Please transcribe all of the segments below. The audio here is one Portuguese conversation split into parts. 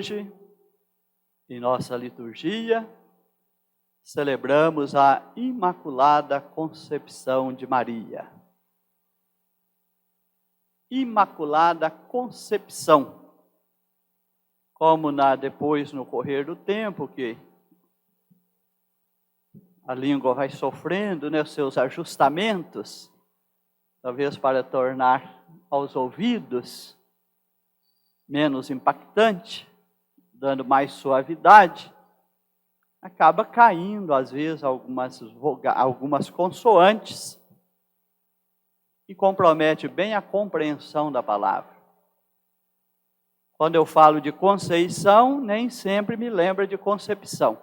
hoje, em nossa liturgia, celebramos a Imaculada Concepção de Maria. Imaculada Concepção. Como depois, no correr do tempo, que a língua vai sofrendo, os seus ajustamentos, talvez para tornar aos ouvidos menos impactante, dando mais suavidade, acaba caindo, às vezes, algumas consoantes e compromete bem a compreensão da palavra. Quando eu falo de conceição, nem sempre me lembra de concepção.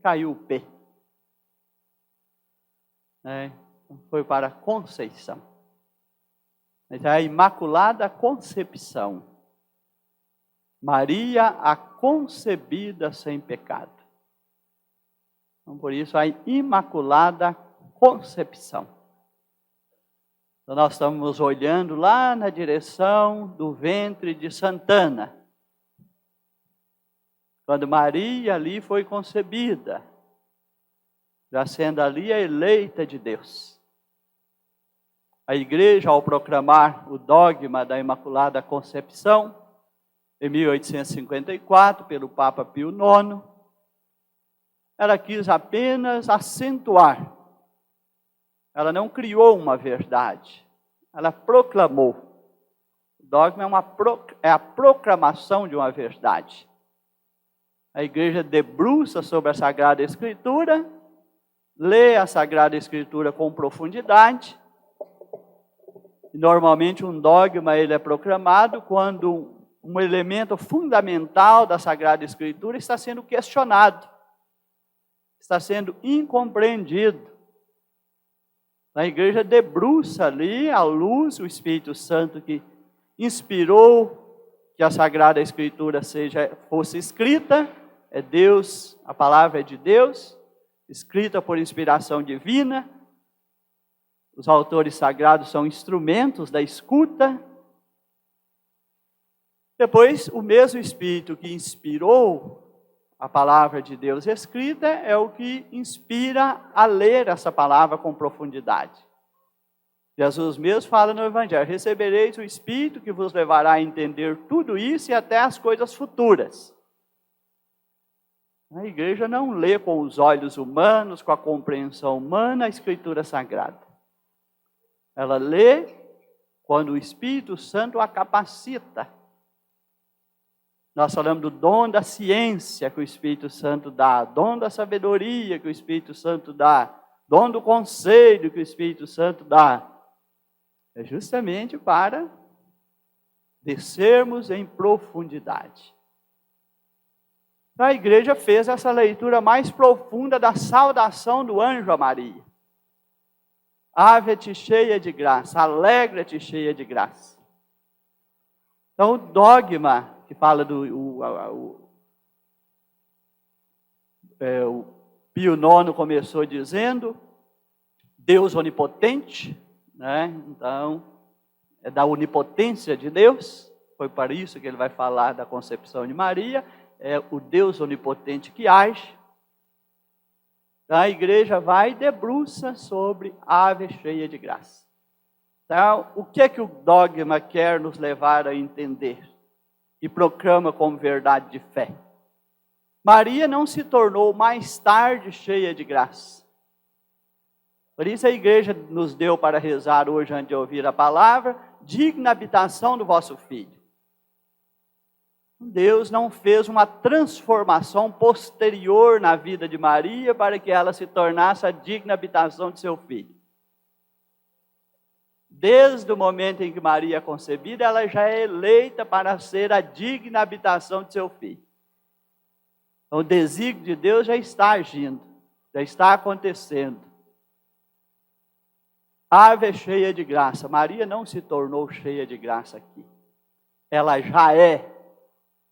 Caiu o P. Foi para Conceição. Mas é a Imaculada Concepção. Maria, a concebida sem pecado. Então, por isso, a Imaculada Concepção. Então, nós estamos olhando lá na direção do ventre de Santana. Quando Maria ali foi concebida, já sendo ali a eleita de Deus. A igreja, ao proclamar o dogma da Imaculada Concepção, em 1854, pelo Papa Pio IX, ela quis apenas acentuar. Ela não criou uma verdade, ela proclamou. O dogma é a proclamação de uma verdade. A igreja debruça sobre a Sagrada Escritura, lê a Sagrada Escritura com profundidade. E normalmente um dogma ele é proclamado quando um elemento fundamental da Sagrada Escritura está sendo questionado, está sendo incompreendido. A igreja debruça ali a luz, o Espírito Santo que inspirou que a Sagrada Escritura fosse escrita, é Deus, a palavra é de Deus, escrita por inspiração divina. Os autores sagrados são instrumentos da escuta. Depois, o mesmo Espírito que inspirou a palavra de Deus escrita é o que inspira a ler essa palavra com profundidade. Jesus mesmo fala no Evangelho: recebereis o Espírito que vos levará a entender tudo isso e até as coisas futuras. A igreja não lê com os olhos humanos, com a compreensão humana, a Escritura Sagrada. Ela lê quando o Espírito Santo a capacita. Nós falamos do dom da ciência que o Espírito Santo dá, dom da sabedoria que o Espírito Santo dá, dom do conselho que o Espírito Santo dá. É justamente para descermos em profundidade. Então, a igreja fez essa leitura mais profunda da saudação do anjo a Maria. Ave-te cheia de graça, alegra-te cheia de graça. Então, o dogma que fala o Pio IX começou dizendo Deus onipotente, Então, é da onipotência de Deus, foi para isso que ele vai falar da concepção de Maria, é o Deus onipotente que age. A igreja vai e debruça sobre a ave cheia de graça. Então, o que é que o dogma quer nos levar a entender? E proclama como verdade de fé. Maria não se tornou mais tarde cheia de graça. Por isso a igreja nos deu para rezar hoje, antes de ouvir a palavra, digna habitação do vosso Filho. Deus não fez uma transformação posterior na vida de Maria para que ela se tornasse a digna habitação de seu Filho. Desde o momento em que Maria é concebida, ela já é eleita para ser a digna habitação de seu Filho. Então, o desígnio de Deus já está agindo, já está acontecendo. Ave cheia de graça. Maria não se tornou cheia de graça aqui. Ela já é,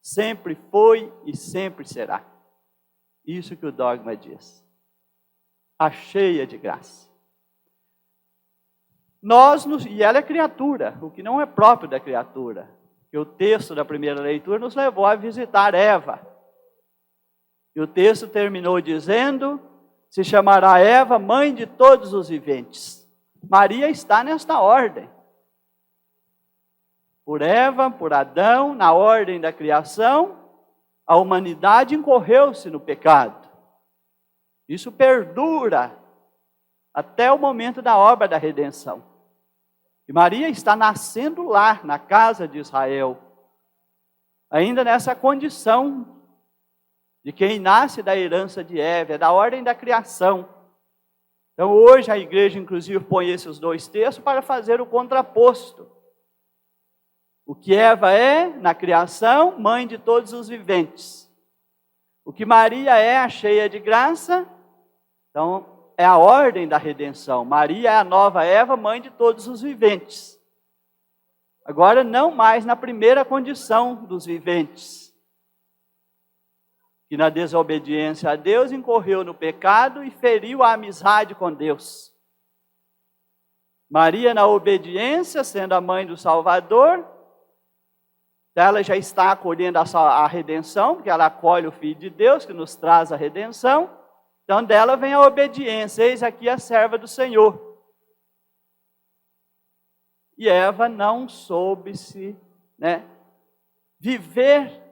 sempre foi e sempre será. Isso que o dogma diz. A cheia de graça. E ela é criatura, o que não é próprio da criatura. que o texto da primeira leitura nos levou a visitar Eva. E o texto terminou dizendo: se chamará Eva mãe de todos os viventes. Maria está nesta ordem. Por Eva, por Adão, na ordem da criação, a humanidade incorreu-se no pecado. Isso perdura até o momento da obra da redenção. E Maria está nascendo lá, na casa de Israel, ainda nessa condição de quem nasce da herança de Eva, é da ordem da criação. Então hoje a igreja inclusive põe esses dois textos para fazer o contraposto. O que Eva é na criação, mãe de todos os viventes. O que Maria é, a cheia de graça, então é a ordem da redenção. Maria é a nova Eva, mãe de todos os viventes. Agora, não mais na primeira condição dos viventes, que na desobediência a Deus incorreu no pecado e feriu a amizade com Deus. Maria, na obediência, sendo a mãe do Salvador, ela já está acolhendo a redenção, porque ela acolhe o Filho de Deus, que nos traz a redenção. Então, dela vem a obediência. Eis aqui a serva do Senhor. E Eva não soube viver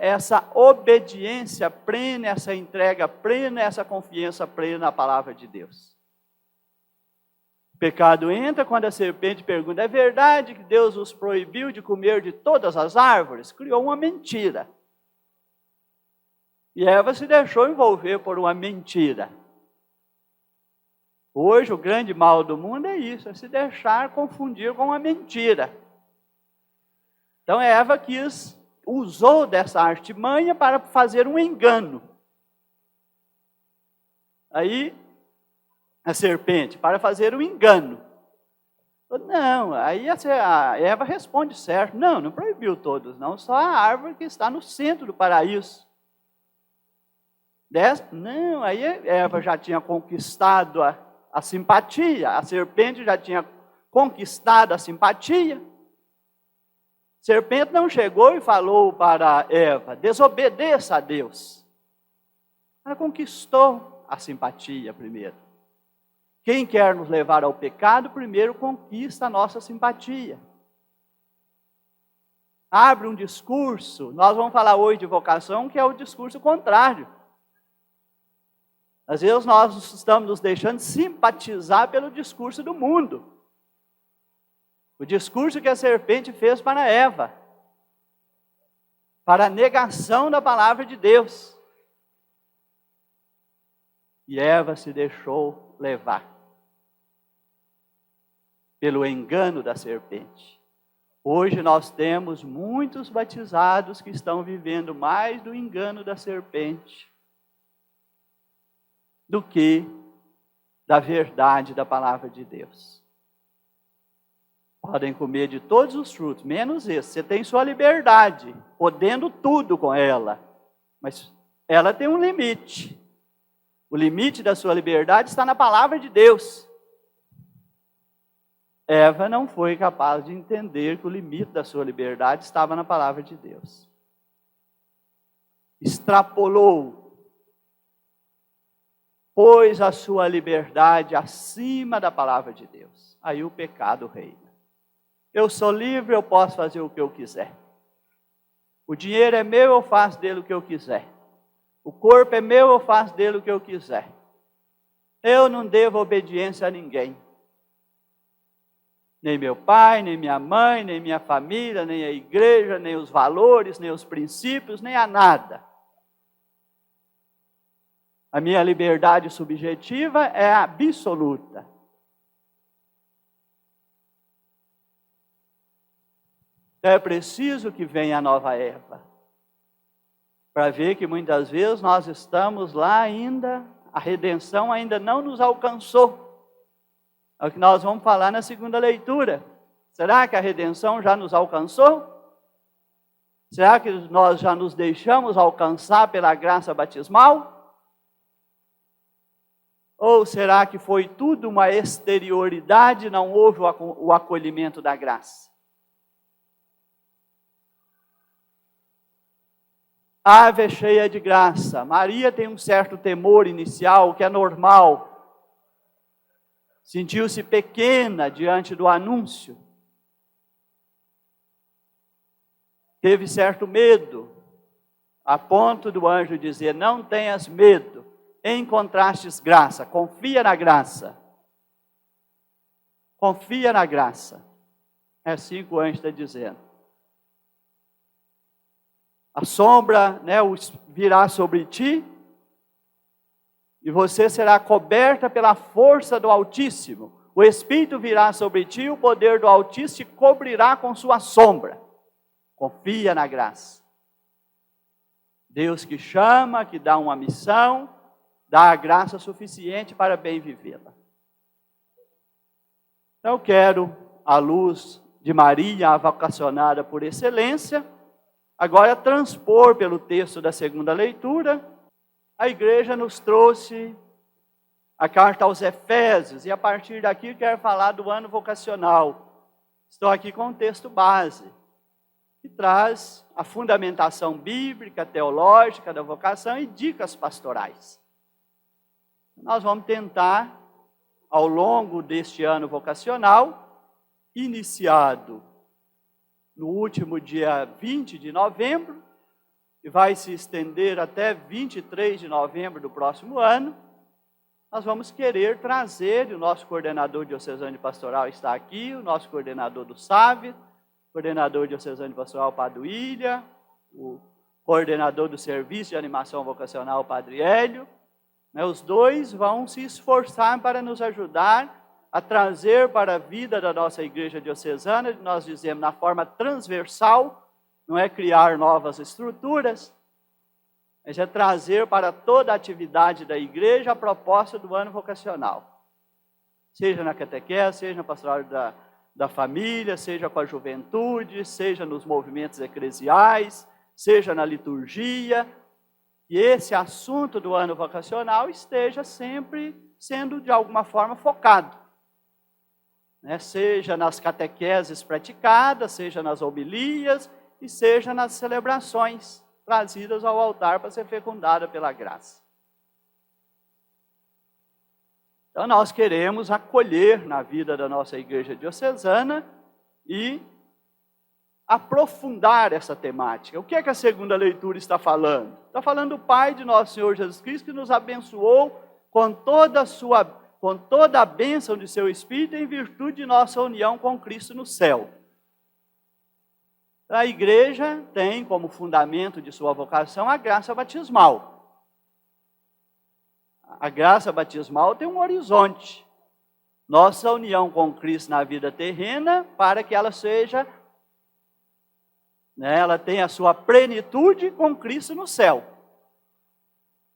essa obediência plena, essa entrega plena, essa confiança plena na palavra de Deus. O pecado entra quando a serpente pergunta: é verdade que Deus os proibiu de comer de todas as árvores? Criou uma mentira. E Eva se deixou envolver por uma mentira. Hoje o grande mal do mundo é isso, é se deixar confundir com uma mentira. Então Eva usou dessa artimanha para fazer um engano. Aí a serpente, para fazer um engano. Não, aí a Eva responde certo: não proibiu todos, não, só a árvore que está no centro do paraíso. Não, aí Eva já tinha conquistado a simpatia, a serpente já tinha conquistado a simpatia. A serpente não chegou e falou para Eva: desobedeça a Deus. Ela conquistou a simpatia primeiro. Quem quer nos levar ao pecado, primeiro conquista a nossa simpatia. Abre um discurso, nós vamos falar hoje de vocação, que é o discurso contrário. Às vezes nós estamos nos deixando simpatizar pelo discurso do mundo. O discurso que a serpente fez para Eva, para a negação da palavra de Deus. E Eva se deixou levar pelo engano da serpente. Hoje nós temos muitos batizados que estão vivendo mais do engano da serpente do que da verdade da palavra de Deus. Podem comer de todos os frutos, menos esse. Você tem sua liberdade, podendo tudo com ela, mas ela tem um limite. O limite da sua liberdade está na palavra de Deus. Eva não foi capaz de entender que o limite da sua liberdade estava na palavra de Deus. Extrapolou, pôs a sua liberdade acima da palavra de Deus. Aí o pecado reina. Eu sou livre, eu posso fazer o que eu quiser. O dinheiro é meu, eu faço dele o que eu quiser. O corpo é meu, eu faço dele o que eu quiser. Eu não devo obediência a ninguém. Nem meu pai, nem minha mãe, nem minha família, nem a igreja, nem os valores, nem os princípios, nem a nada. A minha liberdade subjetiva é absoluta. Então é preciso que venha a nova Eva, para ver que muitas vezes nós estamos lá ainda, a redenção ainda não nos alcançou. É o que nós vamos falar na segunda leitura. Será que a redenção já nos alcançou? Será que nós já nos deixamos alcançar pela graça batismal? Ou será que foi tudo uma exterioridade e não houve o acolhimento da graça? Ave cheia de graça. Maria tem um certo temor inicial, que é normal. Sentiu-se pequena diante do anúncio. Teve certo medo, a ponto do anjo dizer: não tenhas medo, encontrastes graça, confia na graça. Confia na graça. É assim que o anjo está dizendo. A sombra, virá sobre ti, e você será coberta pela força do Altíssimo. O Espírito virá sobre ti, o poder do Altíssimo te cobrirá com sua sombra. Confia na graça. Deus que chama, que dá uma missão, dá a graça suficiente para bem vivê-la. Então eu quero, à luz de Maria, a vocacionada por excelência, agora transpor pelo texto da segunda leitura. A igreja nos trouxe a carta aos Efésios, e a partir daqui quero falar do ano vocacional. Estou aqui com o texto base, que traz a fundamentação bíblica, teológica da vocação e dicas pastorais. Nós vamos tentar, ao longo deste ano vocacional, iniciado no último dia 20 de novembro, e vai se estender até 23 de novembro do próximo ano, nós vamos querer trazer, e o nosso coordenador diocesano de pastoral está aqui, o nosso coordenador do SAV, coordenador diocesano de pastoral Padre William, o coordenador do serviço de animação vocacional Padre Hélio, os dois vão se esforçar para nos ajudar a trazer para a vida da nossa igreja diocesana, nós dizemos na forma transversal, não é criar novas estruturas, mas é trazer para toda a atividade da igreja a proposta do ano vocacional. Seja na catequese, seja na pastoral da família, seja com a juventude, seja nos movimentos eclesiais, seja na liturgia, e esse assunto do ano vocacional esteja sempre sendo de alguma forma focado. Seja nas catequeses praticadas, seja nas homilias e seja nas celebrações trazidas ao altar para ser fecundada pela graça. Então nós queremos acolher na vida da nossa igreja diocesana e aprofundar essa temática. O que é que a segunda leitura está falando? Está falando do Pai de nosso Senhor Jesus Cristo, que nos abençoou com toda a bênção de seu Espírito em virtude de nossa união com Cristo no céu. A igreja tem como fundamento de sua vocação a graça batismal. A graça batismal tem um horizonte. Nossa união com Cristo na vida terrena, para que ela seja, ela tenha a sua plenitude com Cristo no céu.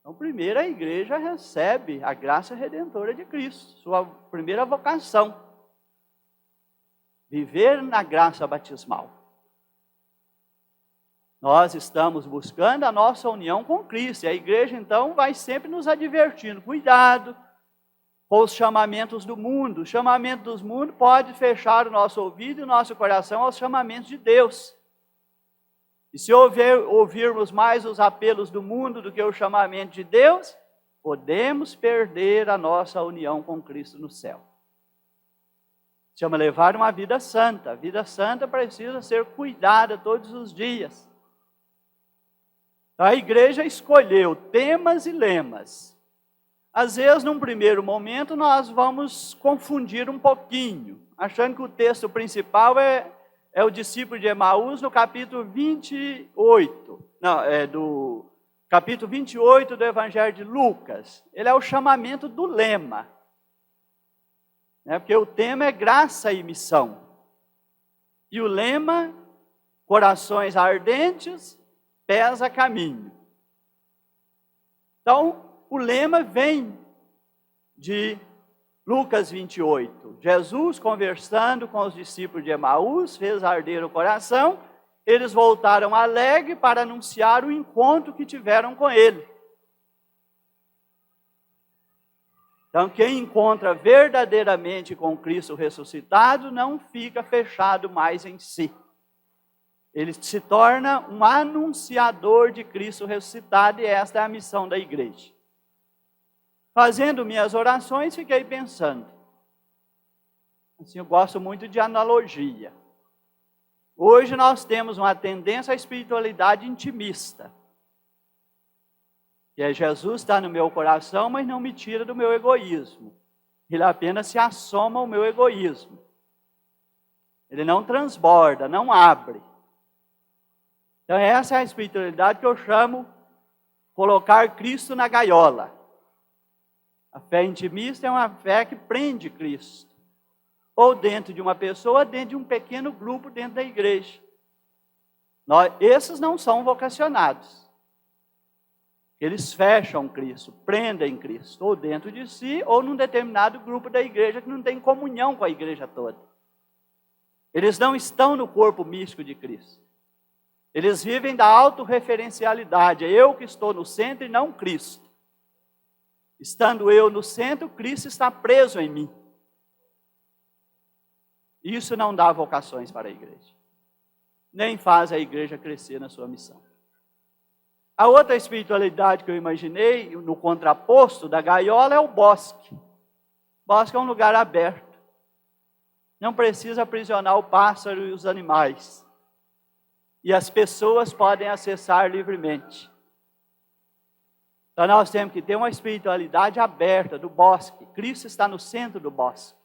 Então, primeiro a igreja recebe a graça redentora de Cristo, sua primeira vocação. Viver na graça batismal. Nós estamos buscando a nossa união com Cristo. E a igreja, então, vai sempre nos advertindo. Cuidado com os chamamentos do mundo. O chamamento dos mundos pode fechar o nosso ouvido e o nosso coração aos chamamentos de Deus. E se ouvirmos mais os apelos do mundo do que o chamamento de Deus, podemos perder a nossa união com Cristo no céu. Chama levar uma vida santa. A vida santa precisa ser cuidada todos os dias. A igreja escolheu temas e lemas. Às vezes, num primeiro momento, nós vamos confundir um pouquinho, achando que o texto principal é o discípulo de Emaús no capítulo 28. Do capítulo 28 do Evangelho de Lucas. Ele é o chamamento do lema. Porque o tema é graça e missão. E o lema, corações ardentes, pés a caminho. Então, o lema vem de Lucas 28. Jesus, conversando com os discípulos de Emaús, fez arder o coração. Eles voltaram alegres para anunciar o encontro que tiveram com ele. Então, quem encontra verdadeiramente com Cristo ressuscitado, não fica fechado mais em si. Ele se torna um anunciador de Cristo ressuscitado, e esta é a missão da igreja. Fazendo minhas orações, fiquei pensando. Assim, eu gosto muito de analogia. Hoje nós temos uma tendência à espiritualidade intimista. Que é Jesus está no meu coração, mas não me tira do meu egoísmo. Ele apenas se assoma ao meu egoísmo. Ele não transborda, não abre. Então essa é a espiritualidade que eu chamo colocar Cristo na gaiola. A fé intimista é uma fé que prende Cristo. Ou dentro de uma pessoa, dentro de um pequeno grupo dentro da igreja. Esses não são vocacionados. Eles fecham Cristo, prendem Cristo, ou dentro de si, ou num determinado grupo da igreja que não tem comunhão com a igreja toda. Eles não estão no corpo místico de Cristo. Eles vivem da autorreferencialidade. É eu que estou no centro e não Cristo. Estando eu no centro, Cristo está preso em mim. Isso não dá vocações para a igreja. Nem faz a igreja crescer na sua missão. A outra espiritualidade que eu imaginei, no contraposto da gaiola, é o bosque. O bosque é um lugar aberto. Não precisa aprisionar o pássaro e os animais. E as pessoas podem acessar livremente. Então nós temos que ter uma espiritualidade aberta do bosque. Cristo está no centro do bosque.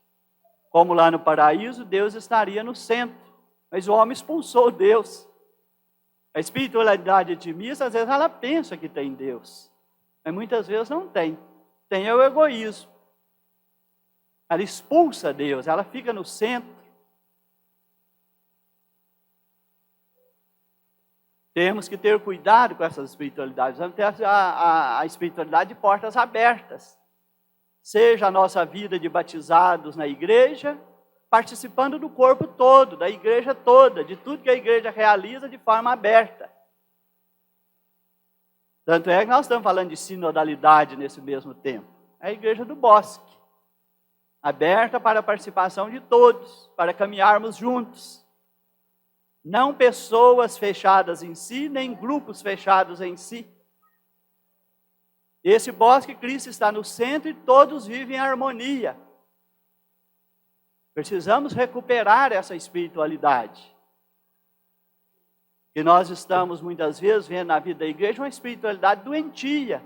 Como lá no paraíso, Deus estaria no centro. Mas o homem expulsou Deus. A espiritualidade intimista, às vezes ela pensa que tem Deus. Mas muitas vezes não tem. Tem o egoísmo. Ela expulsa Deus, ela fica no centro. Temos que ter cuidado com essas espiritualidades. Vamos ter a espiritualidade de portas abertas. Seja a nossa vida de batizados na igreja, participando do corpo todo, da igreja toda, de tudo que a igreja realiza de forma aberta. Tanto é que nós estamos falando de sinodalidade nesse mesmo tempo. É a igreja do bosque, aberta para a participação de todos, para caminharmos juntos. Não pessoas fechadas em si, nem grupos fechados em si. Esse bosque, Cristo está no centro e todos vivem em harmonia. Precisamos recuperar essa espiritualidade. E nós estamos muitas vezes vendo na vida da igreja uma espiritualidade doentia.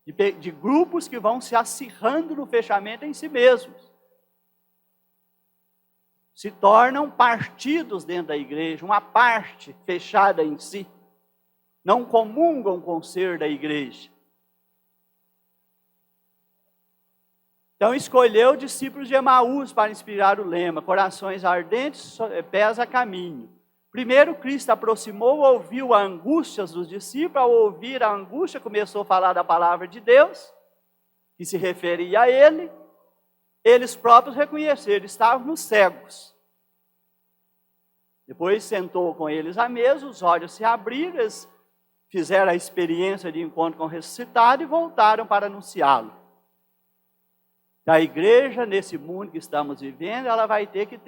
De grupos que vão se acirrando no fechamento em si mesmos. Se tornam partidos dentro da igreja, uma parte fechada em si. Não comungam com o ser da igreja. Então escolheu discípulos de Emaús para inspirar o lema, corações ardentes, pés a caminho. Primeiro Cristo aproximou, ouviu as angústias dos discípulos, ao ouvir a angústia começou a falar da palavra de Deus, que se referia a ele. Eles próprios reconheceram, estavam cegos. Depois sentou com eles à mesa, os olhos se abriram, eles fizeram a experiência de encontro com o ressuscitado e voltaram para anunciá-lo. A igreja, nesse mundo que estamos vivendo, ela vai ter que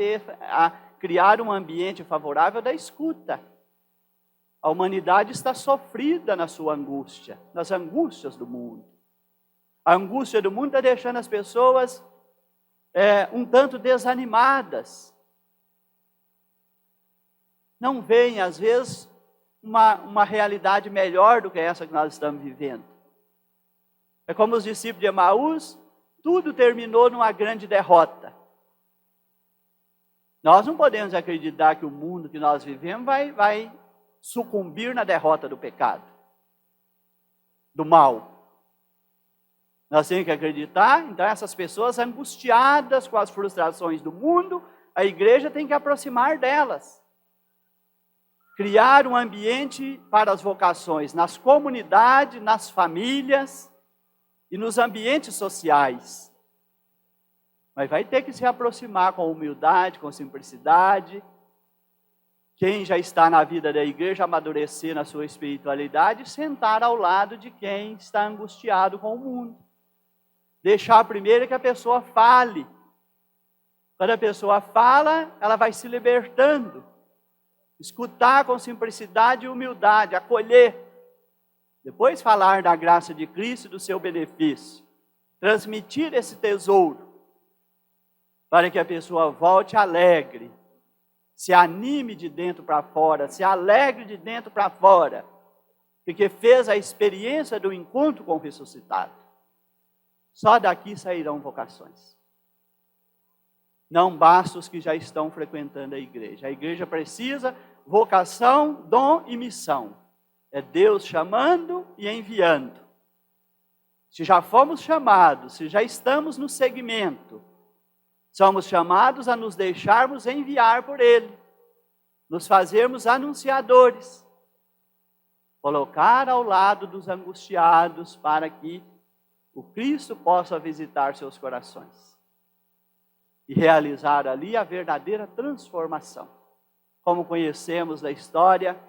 criar um ambiente favorável da escuta. A humanidade está sofrida na sua angústia, nas angústias do mundo. A angústia do mundo está deixando as pessoas um tanto desanimadas. Não veem, às vezes, uma realidade melhor do que essa que nós estamos vivendo. É como os discípulos de Emaús, tudo terminou numa grande derrota. Nós não podemos acreditar que o mundo que nós vivemos vai sucumbir na derrota do pecado, do mal. Nós temos que acreditar, então essas pessoas angustiadas com as frustrações do mundo, a igreja tem que aproximar delas. Criar um ambiente para as vocações nas comunidades, nas famílias e nos ambientes sociais. Mas vai ter que se aproximar com humildade, com simplicidade. Quem já está na vida da igreja, amadurecer na sua espiritualidade, sentar ao lado de quem está angustiado com o mundo. Deixar primeiro que a pessoa fale. Quando a pessoa fala, ela vai se libertando. escutar com simplicidade e humildade, acolher, depois falar da graça de Cristo e do seu benefício, transmitir esse tesouro, para que a pessoa volte alegre, se anime de dentro para fora, se alegre de dentro para fora, porque fez a experiência do encontro com o ressuscitado. Só daqui sairão vocações. Não basta os que já estão frequentando a igreja. A igreja precisa vocação, dom e missão. É Deus chamando e enviando. Se já fomos chamados, se já estamos no segmento, somos chamados a nos deixarmos enviar por Ele, nos fazermos anunciadores, colocar ao lado dos angustiados para que o Cristo possa visitar seus corações e realizar ali a verdadeira transformação. Como conhecemos da história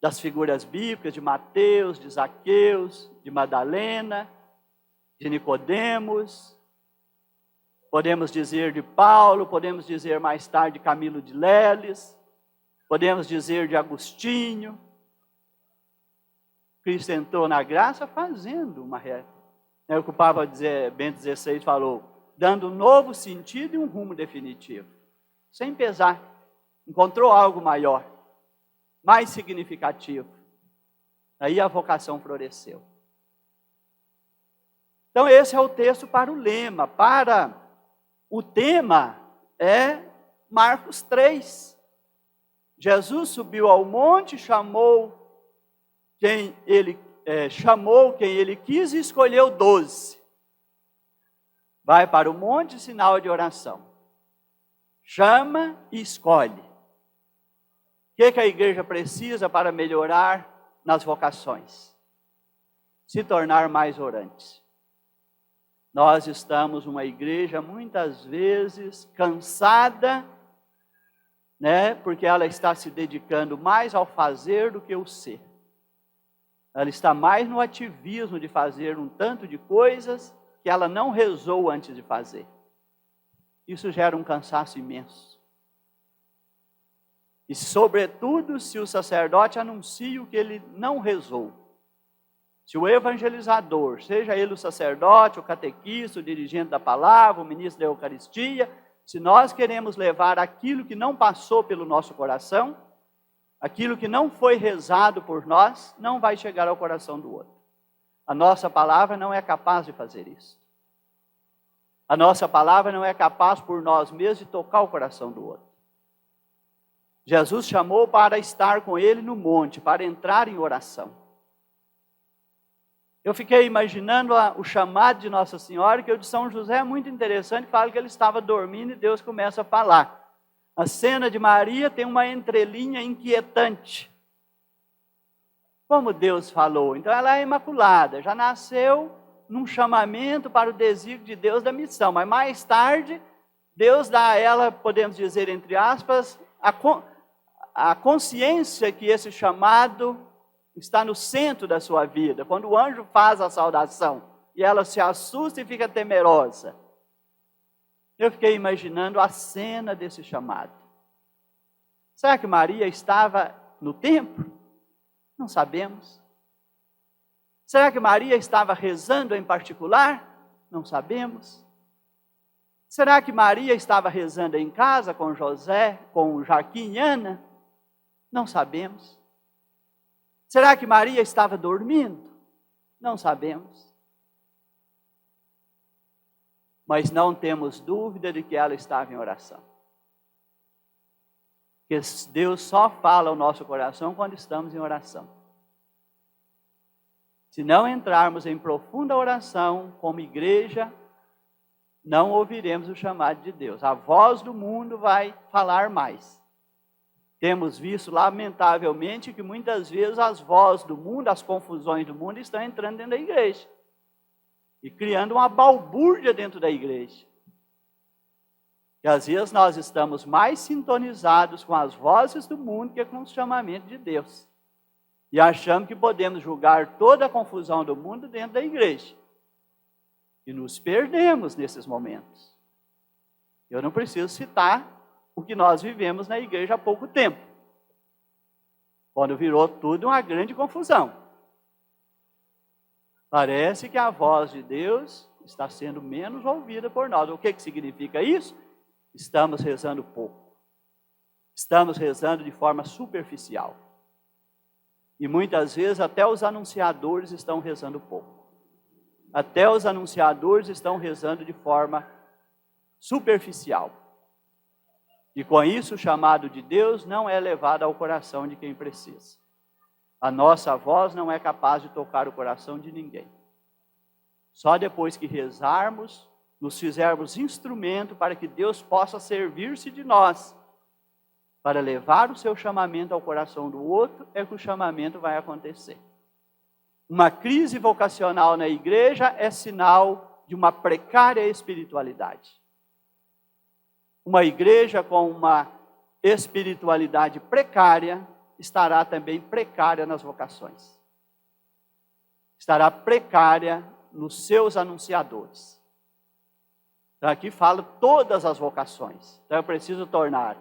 das figuras bíblicas de Mateus, de Zaqueus, de Madalena, de Nicodemos, podemos dizer de Paulo, podemos dizer mais tarde de Camilo de Leles, podemos dizer de Agostinho. Cristo entrou na graça fazendo uma realidade. É o que o Papa Bento XVI falou, dando um novo sentido e um rumo definitivo. Sem pesar, encontrou algo maior, mais significativo. Aí a vocação floresceu. Então esse é o texto para o lema. Para o tema é Marcos 3. Jesus subiu ao monte, chamou quem ele quis e escolheu 12. Vai para o monte, sinal de oração. Chama e escolhe. O que a igreja precisa para melhorar nas vocações? Se tornar mais orante. Nós estamos numa igreja muitas vezes cansada, porque ela está se dedicando mais ao fazer do que ao ser. Ela está mais no ativismo de fazer um tanto de coisas que ela não rezou antes de fazer. Isso gera um cansaço imenso. E sobretudo se o sacerdote anuncia o que ele não rezou. Se o evangelizador, seja ele o sacerdote, o catequista, o dirigente da palavra, o ministro da Eucaristia, se nós queremos levar aquilo que não passou pelo nosso coração, aquilo que não foi rezado por nós, não vai chegar ao coração do outro. A nossa palavra não é capaz de fazer isso. A nossa palavra não é capaz por nós mesmos de tocar o coração do outro. Jesus chamou para estar com ele no monte, para entrar em oração. Eu fiquei imaginando o chamado de Nossa Senhora, que o de São José é muito interessante, fala que ele estava dormindo e Deus começa a falar. A cena de Maria tem uma entrelinha inquietante. Como Deus falou, então ela é imaculada, já nasceu num chamamento para o desígnio de Deus da missão, mas mais tarde, Deus dá a ela, podemos dizer entre aspas, a consciência que esse chamado está no centro da sua vida. Quando o anjo faz a saudação e ela se assusta e fica temerosa. Eu fiquei imaginando a cena desse chamado. Será que Maria estava no templo? Não sabemos. Será que Maria estava rezando em particular? Não sabemos. Será que Maria estava rezando em casa com José, com Joaquim e Ana? Não sabemos. Será que Maria estava dormindo? Não sabemos. Mas não temos dúvida de que ela estava em oração. Porque Deus só fala ao nosso coração quando estamos em oração. Se não entrarmos em profunda oração como igreja, não ouviremos o chamado de Deus. A voz do mundo vai falar mais. Temos visto, lamentavelmente, que muitas vezes as vozes do mundo, as confusões do mundo estão entrando dentro da igreja. E criando uma balbúrdia dentro da igreja. E às vezes nós estamos mais sintonizados com as vozes do mundo que com o chamamento de Deus. E achamos que podemos julgar toda a confusão do mundo dentro da igreja. E nos perdemos nesses momentos. Eu não preciso citar o que nós vivemos na igreja há pouco tempo. Quando virou tudo uma grande confusão. Parece que a voz de Deus está sendo menos ouvida por nós. O que significa isso? Estamos rezando pouco. Estamos rezando de forma superficial. E muitas vezes até os anunciadores estão rezando pouco. Até os anunciadores estão rezando de forma superficial. E com isso o chamado de Deus não é levado ao coração de quem precisa. A nossa voz não é capaz de tocar o coração de ninguém. Só depois que rezarmos, nos fizermos instrumento para que Deus possa servir-se de nós, para levar o seu chamamento ao coração do outro, é que o chamamento vai acontecer. Uma crise vocacional na igreja é sinal de uma precária espiritualidade. Uma igreja com uma espiritualidade precária estará também precária nas vocações. Estará precária nos seus anunciadores. Então aqui falo todas as vocações. Então eu preciso tornar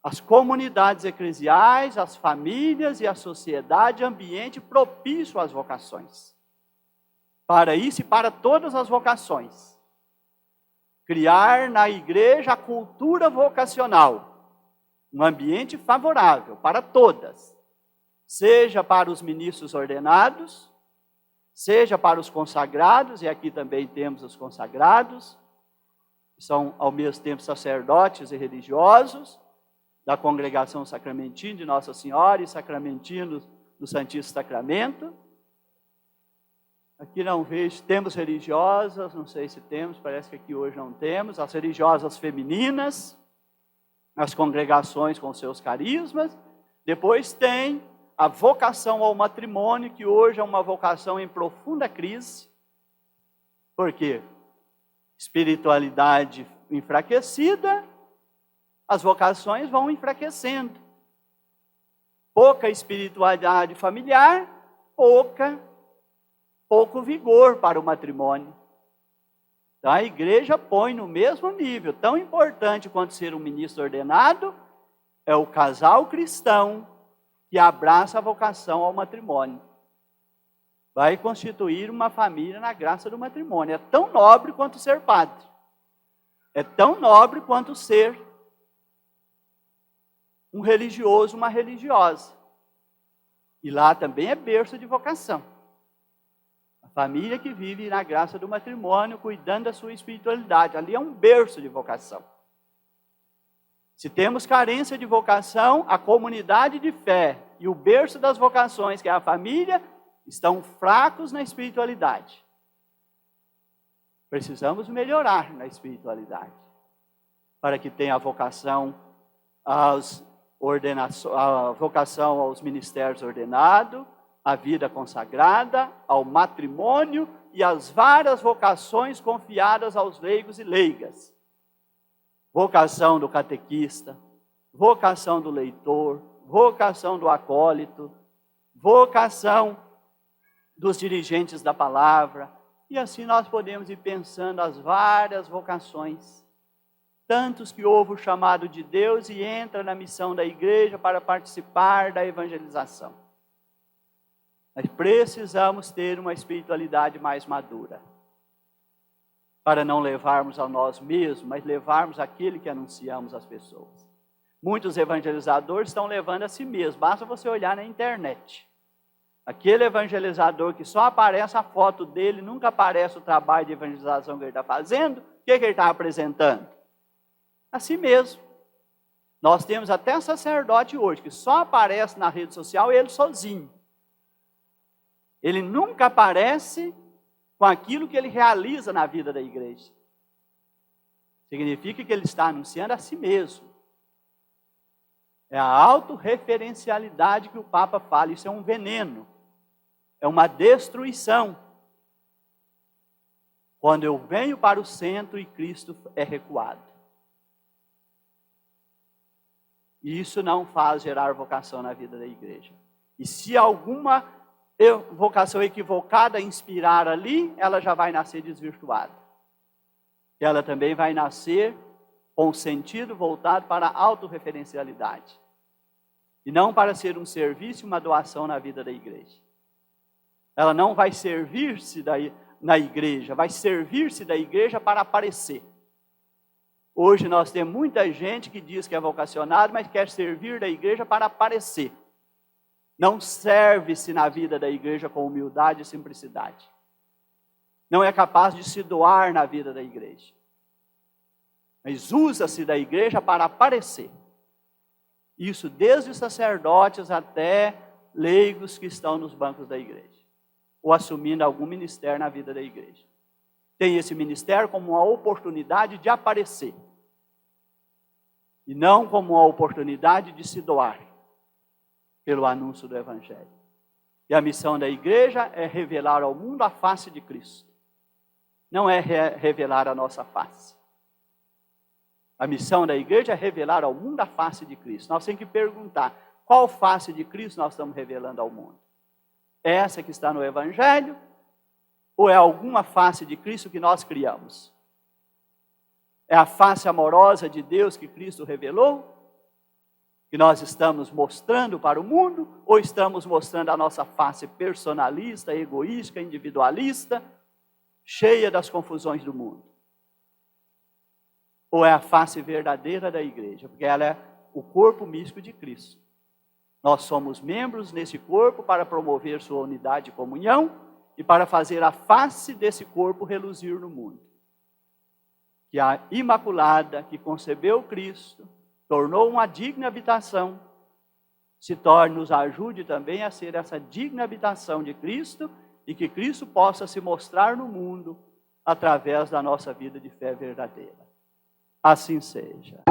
as comunidades eclesiais, as famílias e a sociedade ambiente propício às vocações. Para isso e para todas as vocações. Criar na igreja a cultura vocacional, um ambiente favorável para todas, seja para os ministros ordenados, seja para os consagrados, e aqui também temos os consagrados, que são ao mesmo tempo sacerdotes e religiosos, da congregação sacramentina de Nossa Senhora e sacramentinos do Santíssimo Sacramento. Aqui não vejo, temos religiosas, não sei se temos, parece que aqui hoje não temos, as religiosas femininas, as congregações com seus carismas. Depois tem a vocação ao matrimônio, que hoje é uma vocação em profunda crise. Por quê? Espiritualidade enfraquecida, as vocações vão enfraquecendo. Pouca espiritualidade familiar, pouco vigor para o matrimônio. Então a igreja põe no mesmo nível, tão importante quanto ser um ministro ordenado, é o casal cristão que abraça a vocação ao matrimônio. Vai constituir uma família na graça do matrimônio. É tão nobre quanto ser padre. É tão nobre quanto ser um religioso, uma religiosa. E lá também é berço de vocação. A família que vive na graça do matrimônio, cuidando da sua espiritualidade. Ali é um berço de vocação. Se temos carência de vocação, a comunidade de fé e o berço das vocações, que é a família, estão fracos na espiritualidade. Precisamos melhorar na espiritualidade, para que tenha a vocação aos ministérios ordenados, a vida consagrada, ao matrimônio e as várias vocações confiadas aos leigos e leigas. Vocação do catequista, vocação do leitor, vocação do acólito, vocação dos dirigentes da palavra, e assim nós podemos ir pensando as várias vocações. Tantos que ouvem o chamado de Deus e entram na missão da igreja para participar da evangelização. Mas precisamos ter uma espiritualidade mais madura, para não levarmos a nós mesmos, mas levarmos aquele que anunciamos às pessoas. Muitos evangelizadores estão levando a si mesmos, basta você olhar na internet. Aquele evangelizador que só aparece a foto dele, nunca aparece o trabalho de evangelização que ele está fazendo, o que ele está apresentando? A si mesmo. Nós temos até sacerdote hoje, que só aparece na rede social ele sozinho. Ele nunca aparece com aquilo que ele realiza na vida da igreja. Significa que ele está anunciando a si mesmo. É a autorreferencialidade que o Papa fala, isso é um veneno. É uma destruição. Quando eu venho para o centro e Cristo é recuado. E isso não faz gerar vocação na vida da igreja. E se alguma vocação equivocada inspirar ali, ela já vai nascer desvirtuada. Ela também vai nascer com sentido voltado para a autorreferencialidade. E não para ser um serviço e uma doação na vida da igreja. Ela não vai servir-se na igreja, vai servir-se da igreja para aparecer. Hoje nós temos muita gente que diz que é vocacionado, mas quer servir da igreja para aparecer. Não serve-se na vida da igreja com humildade e simplicidade. Não é capaz de se doar na vida da igreja. Mas usa-se da igreja para aparecer. Isso desde os sacerdotes até leigos que estão nos bancos da igreja. Ou assumindo algum ministério na vida da igreja. Tem esse ministério como uma oportunidade de aparecer. E não como uma oportunidade de se doar pelo anúncio do Evangelho. E a missão da igreja é revelar ao mundo a face de Cristo. Não é revelar a nossa face. A missão da igreja é revelar ao mundo a face de Cristo. Nós temos que perguntar, qual face de Cristo nós estamos revelando ao mundo? É essa que está no Evangelho? Ou é alguma face de Cristo que nós criamos? É a face amorosa de Deus que Cristo revelou? Que nós estamos mostrando para o mundo? Ou estamos mostrando a nossa face personalista, egoísta, individualista, cheia das confusões do mundo? Ou é a face verdadeira da igreja? Porque ela é o corpo místico de Cristo. Nós somos membros nesse corpo para promover sua unidade e comunhão e para fazer a face desse corpo reluzir no mundo. Que a Imaculada, que concebeu Cristo, tornou uma digna habitação, nos ajude também a ser essa digna habitação de Cristo e que Cristo possa se mostrar no mundo através da nossa vida de fé verdadeira. Assim seja.